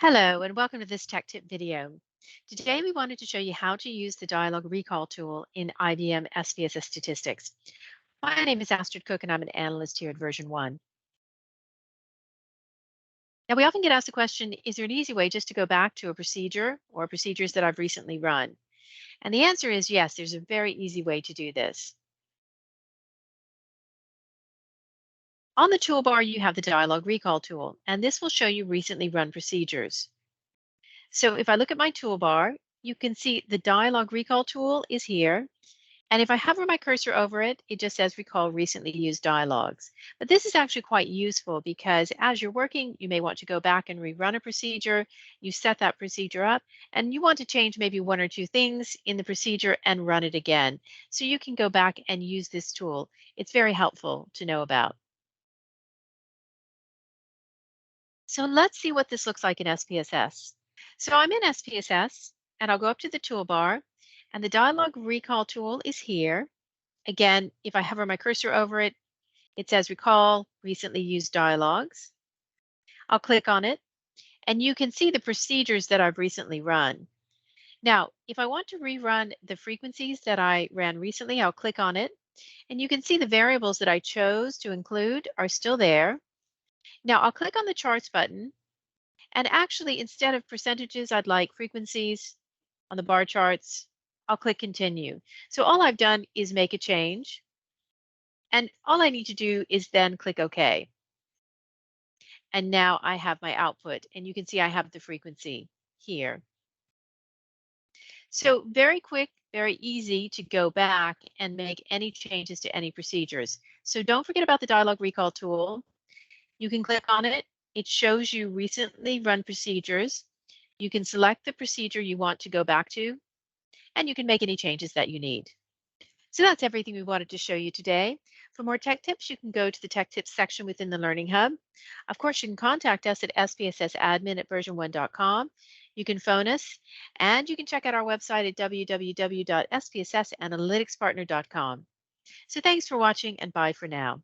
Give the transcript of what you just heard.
Hello and welcome to this tech tip video. Today we wanted to show you how to use the dialog recall tool in IBM SPSS Statistics. My name is Astrid Cook and I'm an analyst here at version 1. Now we often get asked the question, is there an easy way just to go back to a procedure or procedures that I've recently run? And the answer is yes, there's a very easy way to do this. On the toolbar you have the dialog recall tool, and this will show you recently run procedures. So if I look at my toolbar, you can see the dialog recall tool is here. And if I hover my cursor over it, it just says recall recently used dialogues. But this is actually quite useful because as you're working, you may want to go back and rerun a procedure. You set that procedure up and you want to change maybe one or two things in the procedure and run it again. So you can go back and use this tool. It's very helpful to know about. So let's see what this looks like in SPSS. So I'm in SPSS and I'll go up to the toolbar and the dialog recall tool is here. Again, if I hover my cursor over it, it says recall recently used dialogues. I'll click on it and you can see the procedures that I've recently run. Now, if I want to rerun the frequencies that I ran recently, I'll click on it and you can see the variables that I chose to include are still there. Now I'll click on the charts button and actually instead of percentages, I'd like frequencies on the bar charts. I'll click continue. So all I've done is make a change. And all I need to do is then click OK. And now I have my output. And you can see I have the frequency here. So very quick, very easy to go back and make any changes to any procedures. So don't forget about the dialog recall tool. You can click on it. It shows you recently run procedures. You can select the procedure you want to go back to, and you can make any changes that you need. So that's everything we wanted to show you today. For more tech tips, you can go to the tech tips section within the Learning Hub. Of course, you can contact us at spssadmin@version1.com. You can phone us, and you can check out our website at www.spssanalyticspartner.com. So thanks for watching, and bye for now.